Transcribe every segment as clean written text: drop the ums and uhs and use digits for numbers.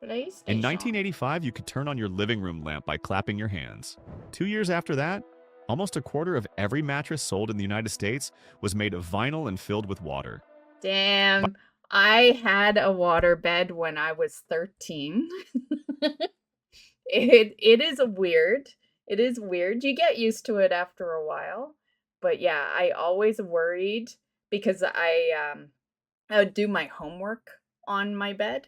In PlayStation. 1985, you could turn on your living room lamp by clapping your hands. 2 years after that, almost a quarter of every mattress sold in the United States was made of vinyl and filled with water. Damn. I had a water bed when I was 13. It is weird. It is weird. You get used to it after a while. But yeah, I always worried because I would do my homework on my bed.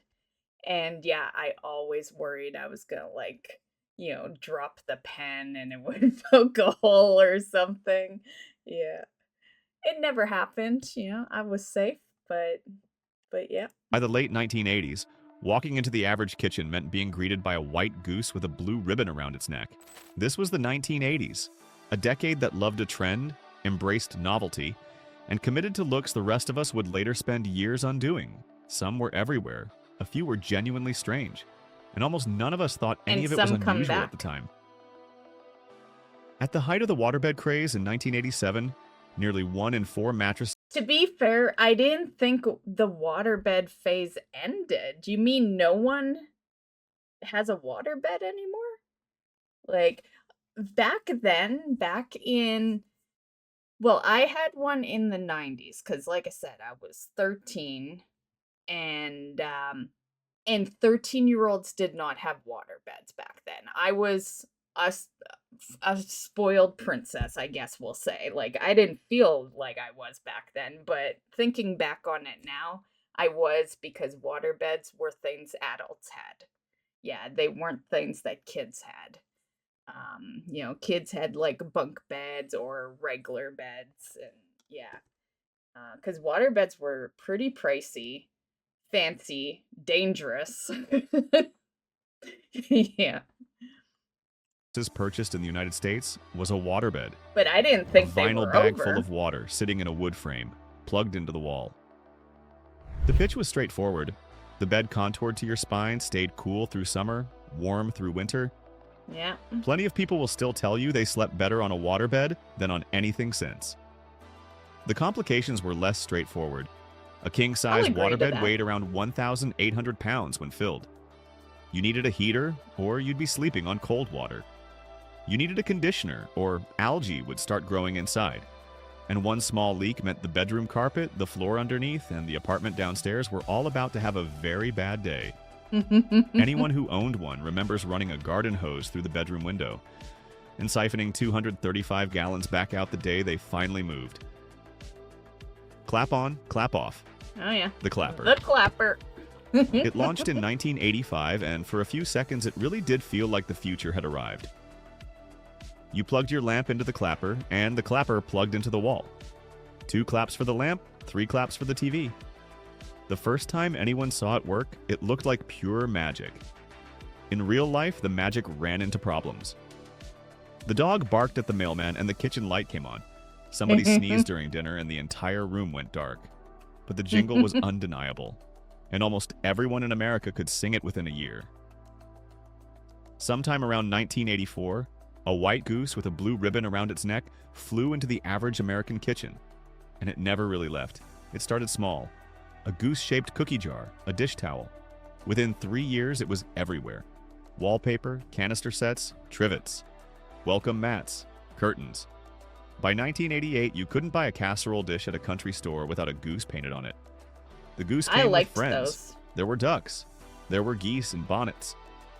And yeah, I always worried I was gonna like, drop the pen and it would poke a hole or something. Yeah. It never happened, I was safe, but yeah. By the late 1980s, walking into the average kitchen meant being greeted by a white goose with a blue ribbon around its neck. This was the 1980s, a decade that loved a trend, embraced novelty, and committed to looks the rest of us would later spend years undoing. Some were everywhere, a few were genuinely strange, and almost none of us thought any And of it was some come unusual at the back. time. At the height of the waterbed craze in 1987, nearly 1 in 4 mattresses To be fair, I didn't think the waterbed phase ended. You mean no one has a waterbed anymore? Like, back then, back in well, I had one in the 90s because, like I said, I was 13 and, 13-year-olds did not have water beds back then. I was a spoiled princess, I guess we'll say. Like, I didn't feel like I was back then, but thinking back on it now, I was because water beds were things adults had. Yeah, they weren't things that kids had. Kids had like bunk beds or regular beds, and yeah, because water beds were pretty pricey, fancy, dangerous. Yeah, purchased in the United States was a waterbed, but I didn't a think they vinyl were bag full over. of water sitting in a wood frame, plugged into the wall. The pitch was straightforward. The bed contoured to your spine stayed cool through summer, warm through winter. Yeah. Plenty of people will still tell you they slept better on a waterbed than on anything since. The complications were less straightforward. A king-size agree to waterbed that. weighed around 1,800 pounds when filled. You needed a heater, or you'd be sleeping on cold water. You needed a conditioner, or algae would start growing inside. And one small leak meant the bedroom carpet, the floor underneath, and the apartment downstairs were all about to have a very bad day. Anyone who owned one remembers running a garden hose through the bedroom window and siphoning 235 gallons back out the day they finally moved. Clap on, clap off. Oh yeah. The clapper. The clapper. It launched in 1985, and for a few seconds it really did feel like the future had arrived. You plugged your lamp into the clapper, and the clapper plugged into the wall. 2 claps for the lamp, 3 claps for the TV. The first time anyone saw it work, it looked like pure magic. In real life, the magic ran into problems. The dog barked at the mailman and the kitchen light came on. Somebody sneezed during dinner and the entire room went dark. But the jingle was undeniable, and almost everyone in America could sing it within a year. Sometime around 1984, a white goose with a blue ribbon around its neck flew into the average American kitchen, and it never really left. It started small. A goose-shaped cookie jar, a dish towel. Within 3 years, it was everywhere. Wallpaper, canister sets, trivets, welcome mats, curtains. By 1988, you couldn't buy a casserole dish at a country store without a goose painted on it. The goose I came with liked friends. those. There were ducks. There were geese in bonnets.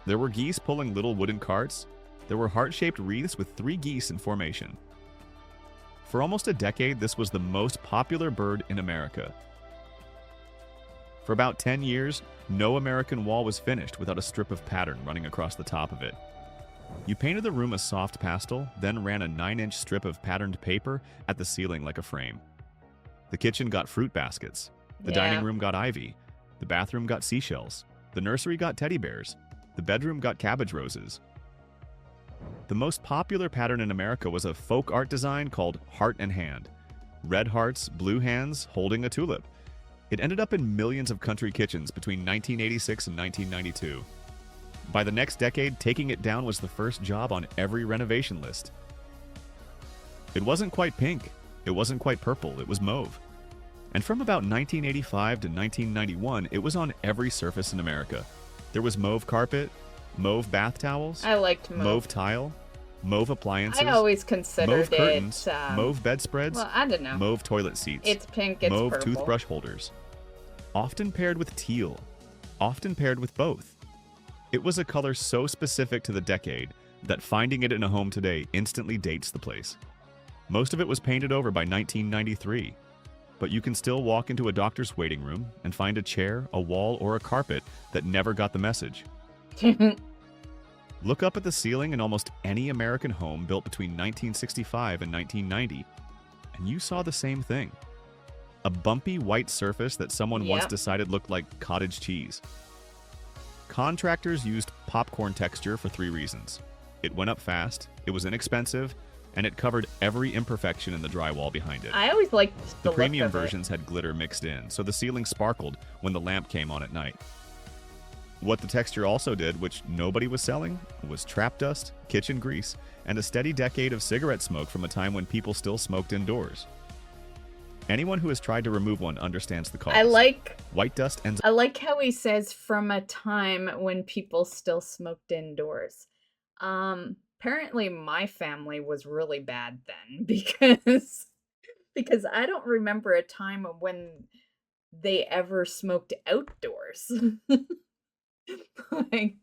There were geese pulling little wooden carts. There were heart-shaped wreaths with 3 geese in formation. For almost a decade, this was the most popular bird in America. For about 10 years, no American wall was finished without a strip of pattern running across the top of it. You painted the room a soft pastel, then ran a 9-inch strip of patterned paper at the ceiling like a frame. The kitchen got fruit baskets. The dining room got ivy. The bathroom got seashells. The nursery got teddy bears. The bedroom got cabbage roses. The most popular pattern in America was a folk art design called Heart and Hand. Red hearts, blue hands, holding a tulip. It ended up in millions of country kitchens between 1986 and 1992. By the next decade, taking it down was the first job on every renovation list. It wasn't quite pink. It wasn't quite purple. It was mauve. And from about 1985 to 1991, it was on every surface in America. There was mauve carpet, mauve bath towels, I liked mauve tile, mauve appliances, I always considered mauve curtains, it. mauve bedspreads, Well, I don't know. mauve toilet seats, It's pink. It's mauve purple. toothbrush holders. Often paired with teal, often paired with both. It was a color so specific to the decade that finding it in a home today instantly dates the place. Most of it was painted over by 1993, but you can still walk into a doctor's waiting room and find a chair, a wall, or a carpet that never got the message. Look up at the ceiling in almost any American home built between 1965 and 1990, and you saw the same thing. A bumpy white surface that someone once decided looked like cottage cheese. Contractors used popcorn texture for 3 reasons. It went up fast, it was inexpensive, and it covered every imperfection in the drywall behind it. I always liked The look premium of it. versions had glitter mixed in, so the ceiling sparkled when the lamp came on at night. What the texture also did, which nobody was selling, was trap dust, kitchen grease, and a steady decade of cigarette smoke from a time when people still smoked indoors. Anyone who has tried to remove one understands the cost. I like White dust ends how he says from a time when people still smoked indoors. Apparently my family was really bad then because I don't remember a time when they ever smoked outdoors. Like,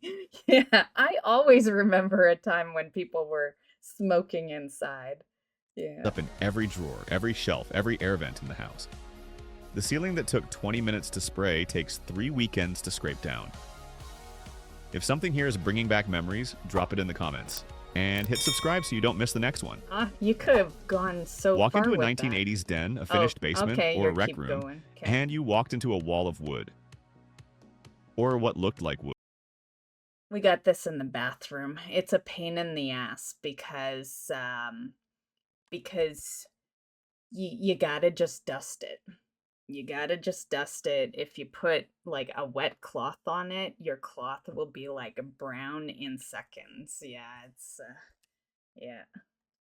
yeah, I always remember a time when people were smoking inside. Yeah. up in every drawer, every shelf, every air vent in the house. The ceiling that took 20 minutes to spray takes 3 weekends to scrape down. If something here is bringing back memories, drop it in the comments. And hit subscribe so you don't miss the next one. You could have gone so Walk far into a with that. 1980s den, a finished basement, okay, or a you rec keep room, going. Okay. and you walked into a wall of wood. Or what looked like wood. We got this in the bathroom. It's a pain in the ass because you gotta just dust it. You gotta just dust it. If you put like a wet cloth on it, your cloth will be like brown in seconds. Yeah, it's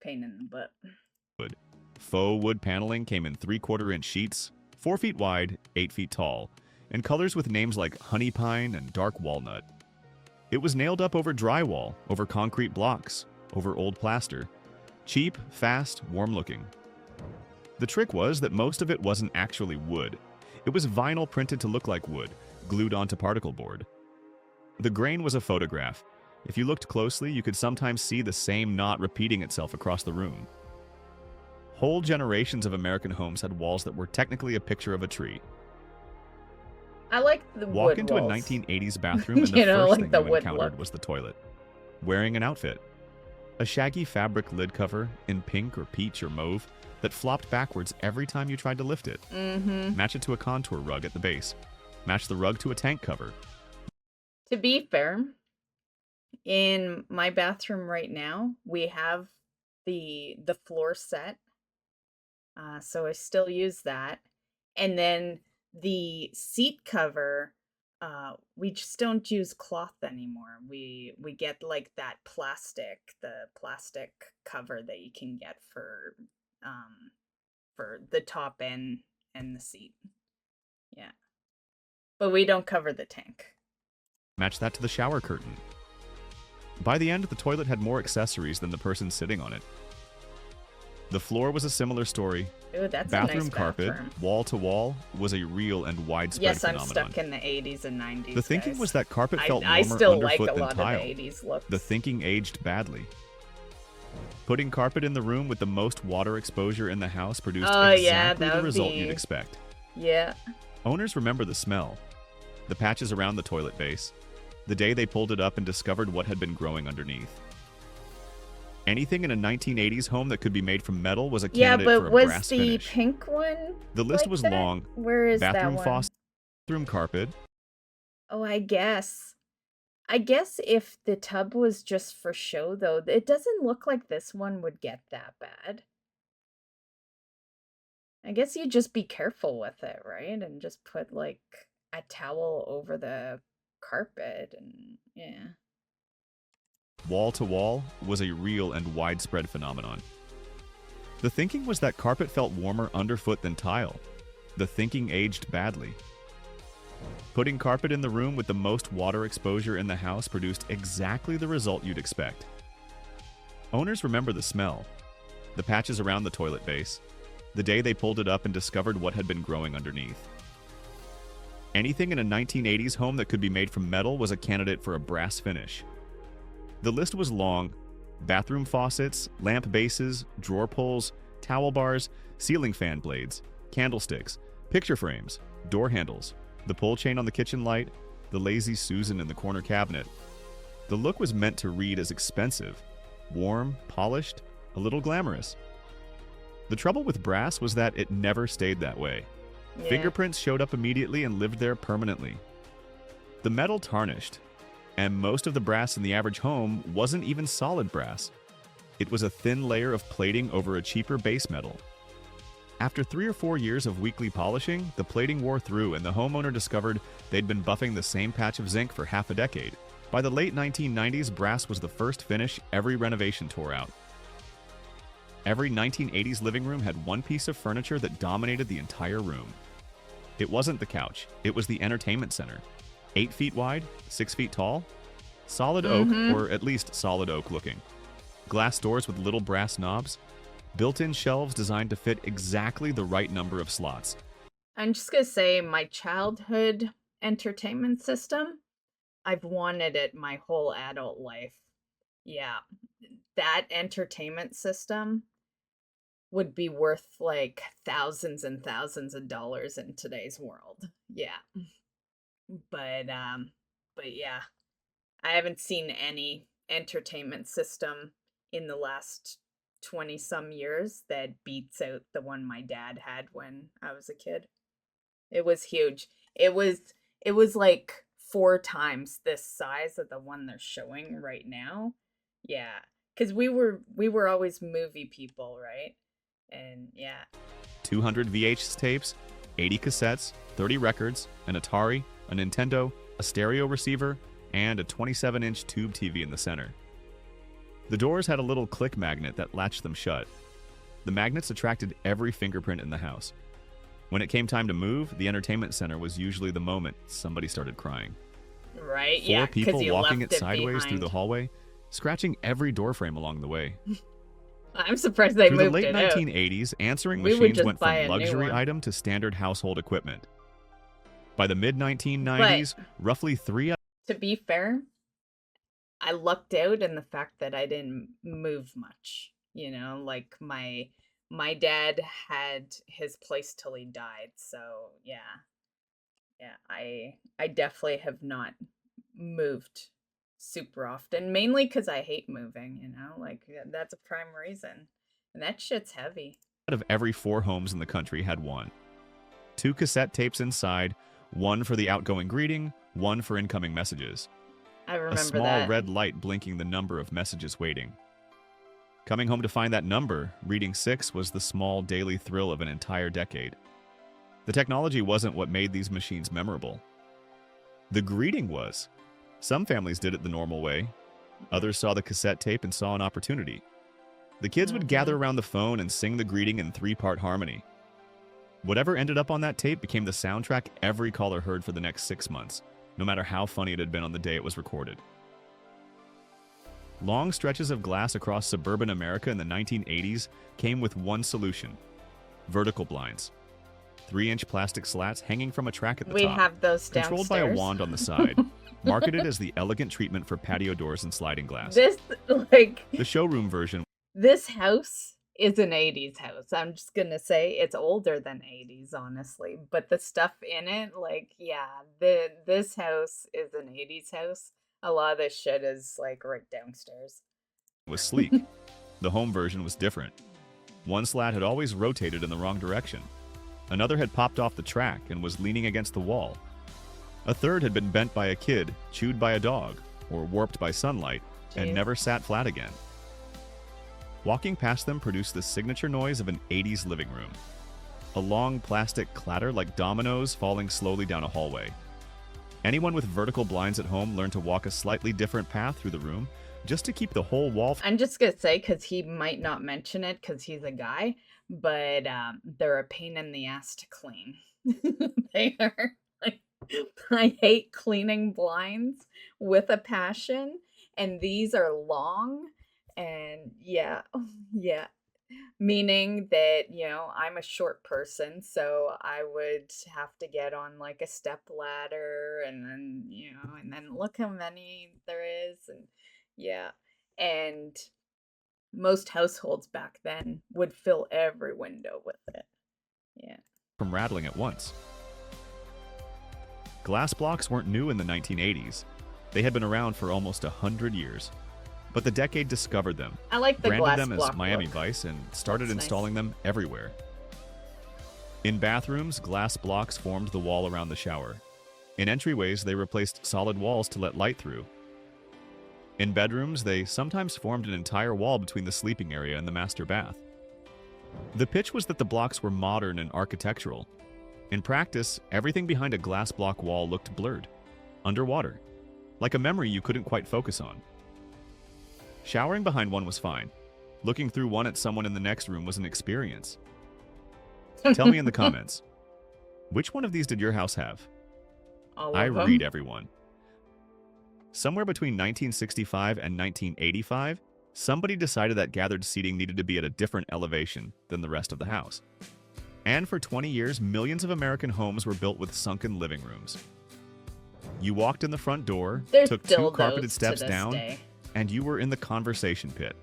pain in the butt. Faux wood paneling came in 3/4-inch sheets, 4 feet wide, 8 feet tall, and colors with names like honey pine and dark walnut. It was nailed up over drywall, over concrete blocks, over old plaster. Cheap, fast, warm-looking. The trick was that most of it wasn't actually wood. It was vinyl printed to look like wood, glued onto particle board. The grain was a photograph. If you looked closely, you could sometimes see the same knot repeating itself across the room. Whole generations of American homes had walls that were technically a picture of a tree. I like the Walk wood into walls. a 1980s bathroom and the You know, first like thing the you wood encountered look. was the toilet. Wearing an outfit. A shaggy fabric lid cover in pink or peach or mauve that flopped backwards every time you tried to lift it. Match it to a contour rug at the base. Match the rug to a tank cover. To be fair, in my bathroom right now, we have the floor set. So I still use that. And then the seat cover, we just don't use cloth anymore. We get like that the plastic cover that you can get for the top end and the seat. Yeah. But we don't cover the tank. Match that to the shower curtain. By the end, the toilet had more accessories than the person sitting on it. The floor was a similar story. Ooh, that's Bathroom a nice carpet, bathroom. wall to wall, was a real and widespread Yes, I'm phenomenon. stuck in the 80s and 90s. The thinking guys. was that carpet felt warmer I still like underfoot a than lot tile. of the 80s looks. The thinking aged badly. Putting carpet in the room with the most water exposure in the house produced exactly the result you'd expect. Yeah. Owners remember the smell, the patches around the toilet base, the day they pulled it up and discovered what had been growing underneath. Anything in a 1980s home that could be made from metal was a candidate for a brass was the finish. pink one? The list like was that? long. Where is Bathroom that one? faucet, bathroom carpet. Oh, I guess if the tub was just for show, though, it doesn't look like this one would get that bad. I guess you just be careful with it, right? And just put like a towel over the carpet and yeah. Wall to wall was a real and widespread phenomenon. The thinking was that carpet felt warmer underfoot than tile. The thinking aged badly. Putting carpet in the room with the most water exposure in the house produced exactly the result you'd expect. Owners remember the smell, the patches around the toilet base, the day they pulled it up and discovered what had been growing underneath. Anything in a 1980s home that could be made from metal was a candidate for a brass finish. The list was long: bathroom faucets, lamp bases, drawer pulls, towel bars, ceiling fan blades, candlesticks, picture frames, door handles, the pull chain on the kitchen light, the Lazy Susan in the corner cabinet. The look was meant to read as expensive, warm, polished, a little glamorous. The trouble with brass was that it never stayed that way. Yeah. Fingerprints showed up immediately and lived there permanently. The metal tarnished, and most of the brass in the average home wasn't even solid brass. It was a thin layer of plating over a cheaper base metal. After 3 or 4 years of weekly polishing, the plating wore through and the homeowner discovered they'd been buffing the same patch of zinc for half a decade. By the late 1990s, brass was the first finish every renovation tore out. Every 1980s living room had one piece of furniture that dominated the entire room. It wasn't the couch, it was the entertainment center. 8 feet wide, 6 feet tall, solid oak, or at least solid oak looking. Glass doors with little brass knobs, built-in shelves designed to fit exactly the right number of slots. I'm just gonna say my childhood entertainment system, I've wanted it my whole adult life. Yeah, that entertainment system would be worth like thousands and thousands of dollars in today's world. Yeah. But yeah, I haven't seen any entertainment system in the last 20 some years that beats out the one my dad had when I was a kid. It was huge. It was like 4 times this size of the one they're showing right now. Yeah, cuz we were always movie people, right? And yeah. 200 VHS tapes, 80 cassettes, 30 records, an Atari, a Nintendo, a stereo receiver, and a 27-inch tube TV in the center. The doors had a little click magnet that latched them shut. The magnets attracted every fingerprint in the house. When it came time to move, the entertainment center was usually the moment somebody started crying. Right? 4 Yeah, cuz people you walking left it it sideways through the behind. hallway, scratching every doorframe along the way. I'm surprised they Through the moved late it out. 1980s, answering We would machines just went buy from a new luxury one. item to standard household equipment. By the But mid-1990s, roughly 3 to be fair, I lucked out in the fact that I didn't move much. You know, like my dad had his place till he died. So, yeah. Yeah, I definitely have not moved super often, mainly cuz I hate moving, you know? Like that's a prime reason. And that shit's heavy. out of every 4 homes in the country had one. 2 cassette tapes inside, one for the outgoing greeting, one for incoming messages. I A remember small that. red light blinking the number of messages waiting. Coming home to find that number, reading 6, was the small daily thrill of an entire decade. The technology wasn't what made these machines memorable. The greeting was. Some families did it the normal way. Others saw the cassette tape and saw an opportunity. The kids would gather around the phone and sing the greeting in 3-part harmony. Whatever ended up on that tape became the soundtrack every caller heard for the next 6 months, no matter how funny it had been on the day it was recorded. Long stretches of glass across suburban America in the 1980s came with one solution: vertical blinds. 3-inch plastic slats hanging from a track at the We top, have those controlled by a downstairs. wand on the side, marketed as the elegant treatment for patio doors and sliding glass. This like The showroom version this house is an 80s house. I'm just going to say it's older than 80s honestly, but the stuff in it like yeah, this house is an 80s house. A lot of this shit is like right downstairs. was sleek. The home version was different. One slat had always rotated in the wrong direction. Another had popped off the track and was leaning against the wall. A third had been bent by a kid, chewed by a dog, or warped by sunlight, and Jeez. never sat flat again. Walking past them produced the signature noise of an 80s living room. A long plastic clatter like dominoes falling slowly down a hallway. Anyone with vertical blinds at home learned to walk a slightly different path through the room just to keep the whole wall. I'm just gonna say because he might not mention it because he's a guy, but they're a pain in the ass to clean. They are like I hate cleaning blinds with a passion, and these are long, and yeah, yeah. Meaning that, I'm a short person, so I would have to get on like a step ladder and then, and then look how many there is and yeah. And most households back then would fill every window with it. Yeah. from rattling at once. Glass blocks weren't new in the 1980s. They had been around for almost 100 years. But the decade discovered them, I like the branded glass them as block Miami look. Vice, and started That's nice. installing them everywhere. In bathrooms, glass blocks formed the wall around the shower. In entryways, they replaced solid walls to let light through. In bedrooms, they sometimes formed an entire wall between the sleeping area and the master bath. The pitch was that the blocks were modern and architectural. In practice, everything behind a glass block wall looked blurred, underwater, like a memory you couldn't quite focus on. Showering behind one was fine. Looking through one at someone in the next room was an experience. Tell me in the comments, which one of these did your house have? All I of read them. everyone. Somewhere between 1965 and 1985, somebody decided that gathered seating needed to be at a different elevation than the rest of the house. And for 20 years, millions of American homes were built with sunken living rooms. You walked in the front door, There's took still 2 carpeted those to steps this down, day. and you were in the conversation pit.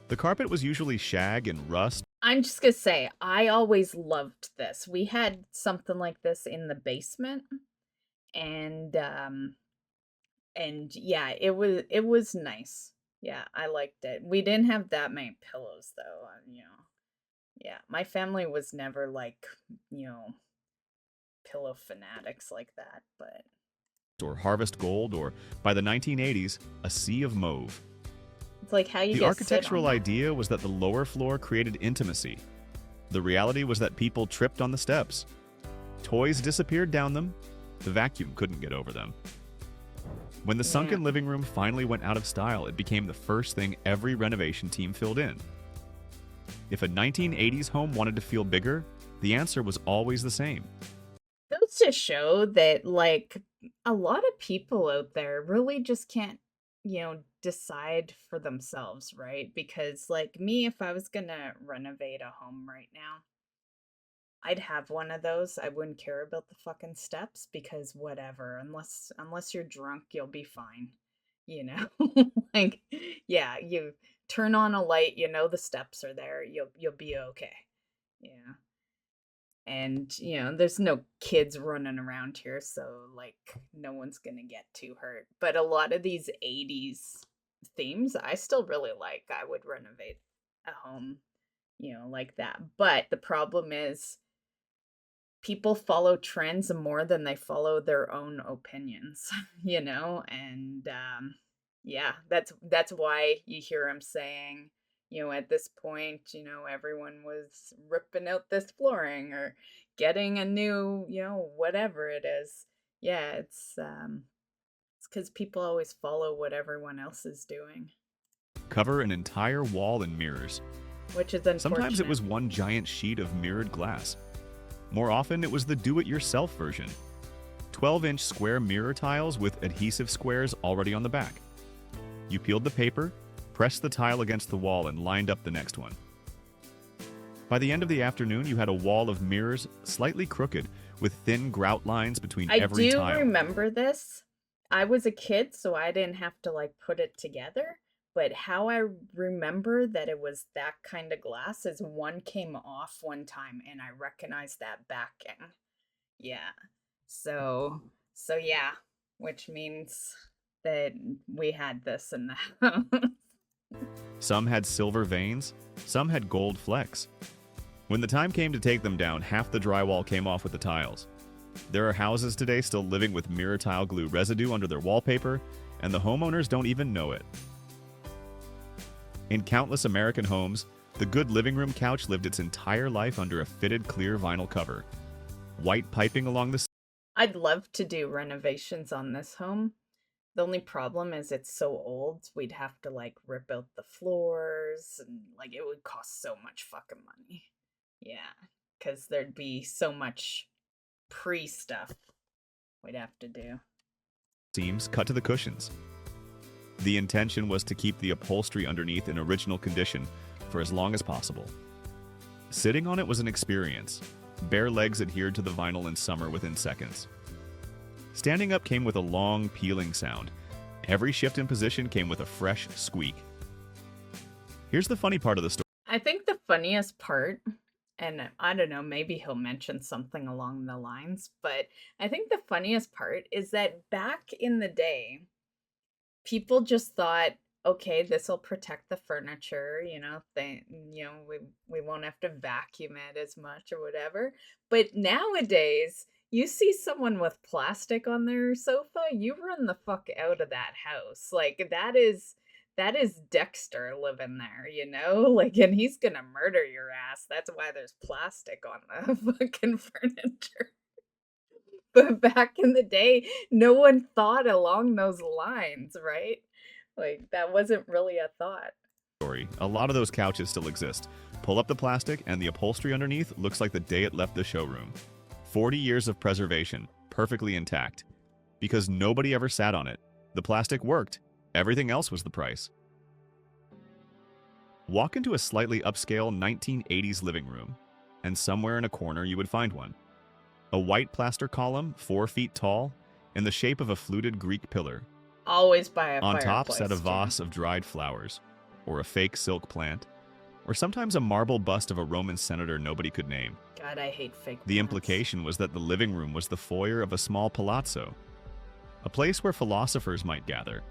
The carpet was usually shag and rust. I'm just gonna say, I always loved this. We had something like this in the basement, and yeah, it was nice. Yeah, I liked it. We didn't have that many pillows though, Yeah, my family was never like, you know, pillow fanatics like that, but Or harvest gold, or by the 1980s, a sea of mauve. it's like how you The get sit on architectural them. idea was that the lower floor created intimacy. The reality was that people tripped on the steps. Toys disappeared down them. The vacuum couldn't get over them. When the Yeah. sunken living room finally went out of style, it became the first thing every renovation team filled in. If a 1980s home wanted to feel bigger, the answer was always the same. Goes to show that, like, a lot of people out there really just can't, decide for themselves, right? Because, like, me, if I was gonna renovate a home right now, I'd have one of those. I wouldn't care about the fucking steps because whatever, unless you're drunk, you'll be fine. You know? Like, yeah, you turn on a light, the steps are there, you'll be okay. Yeah. And, there's no kids running around here, so, like, no one's gonna get too hurt. But a lot of these 80s themes, I still really like. I would renovate a home, like that. But the problem is people follow trends more than they follow their own opinions, And, yeah, that's why you hear him saying, at this point, everyone was ripping out this flooring or getting a new, whatever it is. Yeah, it's because people always follow what everyone else is doing, Cover an entire wall in mirrors. which is Sometimes it unfortunate. was one giant sheet of mirrored glass. More often, it was the do-it-yourself version. 12-inch square mirror tiles with adhesive squares already on the back. You peeled the paper, pressed the tile against the wall, and lined up the next one. By the end of the afternoon, you had a wall of mirrors slightly crooked, with thin grout lines between I every do tile. remember this. I was a kid, so I didn't have to like put it together. But how I remember that it was that kind of glass is one came off one time and I recognized that backing. Yeah. So yeah, which means that we had this in the house. Some had silver veins, some had gold flecks. When the time came to take them down, half the drywall came off with the tiles. There are houses today still living with mirror tile glue residue under their wallpaper, and the homeowners don't even know it. In countless American homes, the good living room couch lived its entire life under a fitted clear vinyl cover. White piping along the I'd love to do renovations on this home. The only problem is it's so old, we'd have to like rip out the floors and like it would cost so much fucking money. Yeah, because there'd be so much pre stuff. we'd have to do. Seams cut to the cushions. The intention was to keep the upholstery underneath in original condition for as long as possible. Sitting on it was an experience. Bare legs adhered to the vinyl in summer within seconds. Standing up came with a long, peeling sound. Every shift in position came with a fresh squeak. Here's the funny part of the story. I think the funniest part, and I don't know, maybe he'll mention something along the lines, but I think the funniest part is that back in the day, people just thought, okay, this will protect the furniture, we won't have to vacuum it as much or whatever. But nowadays, you see someone with plastic on their sofa, you run the fuck out of that house. Like that is Dexter living there, Like, and he's gonna murder your ass. That's why there's plastic on the fucking furniture. But back in the day, no one thought along those lines, right? Like, that wasn't really a thought. A lot of those couches still exist. Pull up the plastic, and the upholstery underneath looks like the day it left the showroom. 40 years of preservation, perfectly intact. Because nobody ever sat on it. The plastic worked. Everything else was the price. Walk into a slightly upscale 1980s living room, and somewhere in a corner you would find one. A white plaster column, 4 feet tall, in the shape of a fluted Greek pillar. Always by a On fireplace. top sat a vase of dried flowers, or a fake silk plant, or sometimes a marble bust of a Roman senator nobody could name. God, I hate fake The plants. implication was that the living room was the foyer of a small palazzo, a place where philosophers might gather.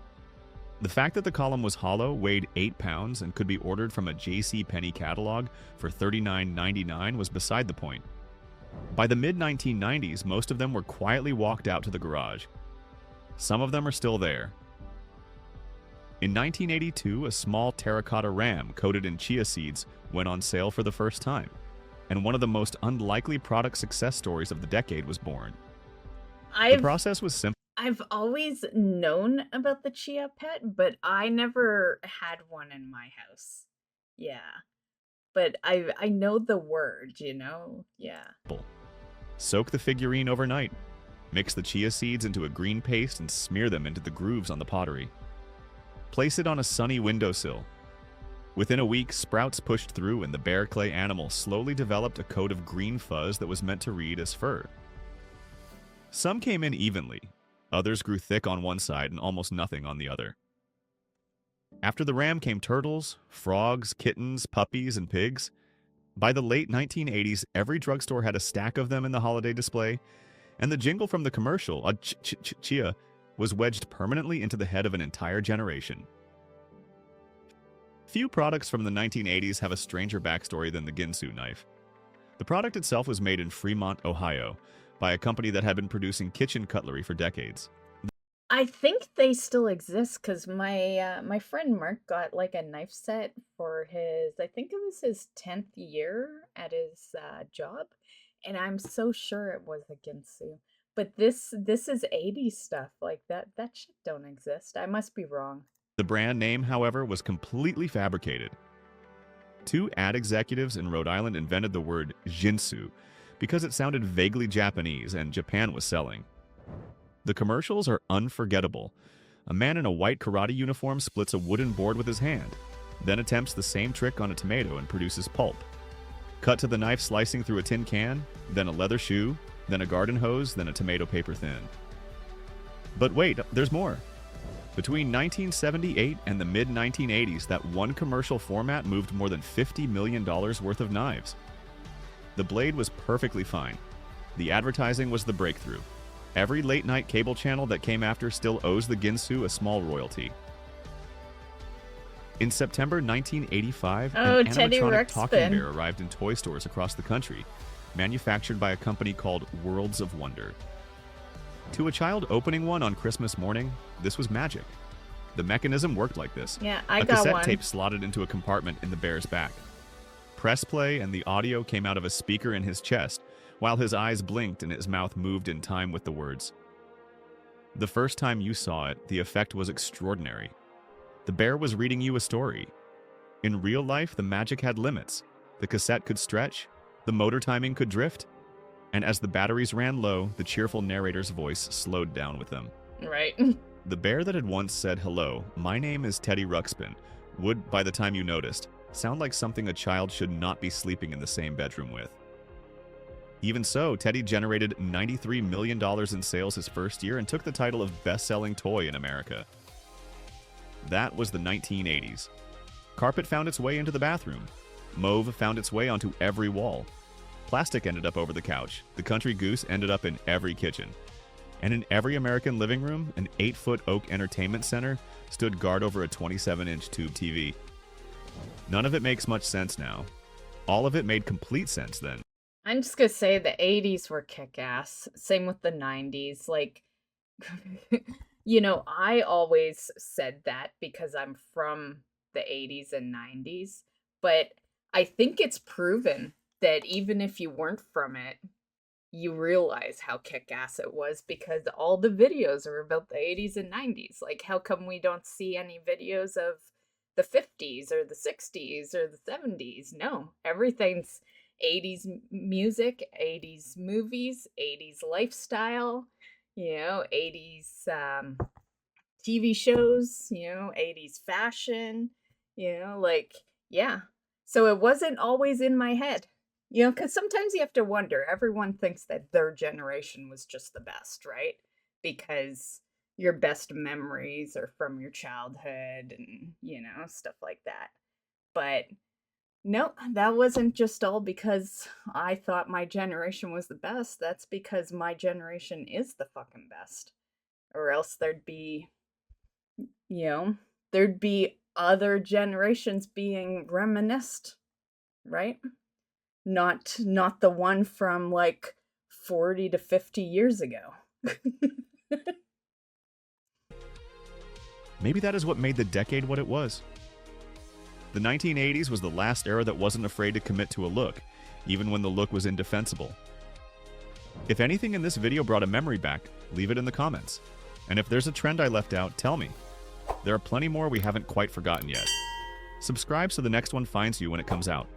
The fact that the column was hollow, weighed 8 pounds, and could be ordered from a J.C. Penney catalog for $39.99 was beside the point. By the mid-1990s, most of them were quietly walked out to the garage. Some of them are still there. In 1982, a small terracotta ram coated in chia seeds went on sale for the first time, and one of the most unlikely product success stories of the decade was born. The process was simple. I've always known about the chia pet, but I never had one in my house. Yeah. But I know the word, Yeah. Soak the figurine overnight. Mix the chia seeds into a green paste and smear them into the grooves on the pottery. Place it on a sunny windowsill. Within a week, sprouts pushed through and the bare clay animal slowly developed a coat of green fuzz that was meant to read as fur. Some came in evenly. Others grew thick on one side and almost nothing on the other. After the ram came turtles, frogs, kittens, puppies, and pigs. By the late 1980s, every drugstore had a stack of them in the holiday display, and the jingle from the commercial, a chia, was wedged permanently into the head of an entire generation. Few products from the 1980s have a stranger backstory than the Ginsu knife. The product itself was made in Fremont, Ohio, by a company that had been producing kitchen cutlery for decades. I think they still exist because my friend Mark got like a knife set for I think it was his 10th year at his job, and I'm so sure it was a Ginsu. But this is 80s stuff. Like that shit don't exist. I must be wrong. The brand name, however, was completely fabricated. 2 ad executives in Rhode Island invented the word Jinsu because it sounded vaguely Japanese and Japan was selling. The commercials are unforgettable. A man in a white karate uniform splits a wooden board with his hand, then attempts the same trick on a tomato and produces pulp. Cut to the knife slicing through a tin can, then a leather shoe, then a garden hose, then a tomato paper thin. But wait, there's more. Between 1978 and the mid-1980s, that one commercial format moved more than $50 million worth of knives. The blade was perfectly fine. The advertising was the breakthrough. Every late-night cable channel that came after still owes the Ginsu a small royalty. In September 1985, an animatronic talking bear arrived in toy stores across the country, manufactured by a company called Worlds of Wonder. To a child opening one on Christmas morning, this was magic. The mechanism worked like this. Yeah, I got one. A cassette tape slotted into a compartment in the bear's back. Press play and the audio came out of a speaker in his chest, while his eyes blinked and his mouth moved in time with the words. The first time you saw it, the effect was extraordinary. The bear was reading you a story. In real life, the magic had limits. The cassette could stretch, the motor timing could drift. And as the batteries ran low, the cheerful narrator's voice slowed down with them. Right. The bear that had once said, "Hello, my name is Teddy Ruxpin," would, by the time you noticed, sound like something a child should not be sleeping in the same bedroom with. Even so, Teddy generated $93 million in sales his first year and took the title of best-selling toy in America. That was the 1980s. Carpet found its way into the bathroom. Mauve found its way onto every wall. Plastic ended up over the couch. The country goose ended up in every kitchen. And in every American living room, an 8-foot oak entertainment center stood guard over a 27-inch tube TV. None of it makes much sense now. All of it made complete sense then. I'm just gonna say the 80s were kick-ass. Same with the 90s. Like, I always said that because I'm from the 80s and 90s. But I think it's proven that even if you weren't from it, you realize how kick-ass it was because all the videos are about the 80s and 90s. Like, how come we don't see any videos of the 50s or the 60s or the 70s? No, everything's 80s music, 80s movies, 80s lifestyle, 80s TV shows, 80s fashion, yeah. So it wasn't always in my head. Because sometimes you have to wonder, everyone thinks that their generation was just the best, right? Because your best memories are from your childhood and, stuff like that. But no, that wasn't just all because I thought my generation was the best. That's because my generation is the fucking best. Or else there'd be other generations being reminisced, right? Not the one from like 40 to 50 years ago. Maybe that is what made the decade what it was. The 1980s was the last era that wasn't afraid to commit to a look, even when the look was indefensible. If anything in this video brought a memory back, leave it in the comments. And if there's a trend I left out, tell me. There are plenty more we haven't quite forgotten yet. Subscribe so the next one finds you when it comes out.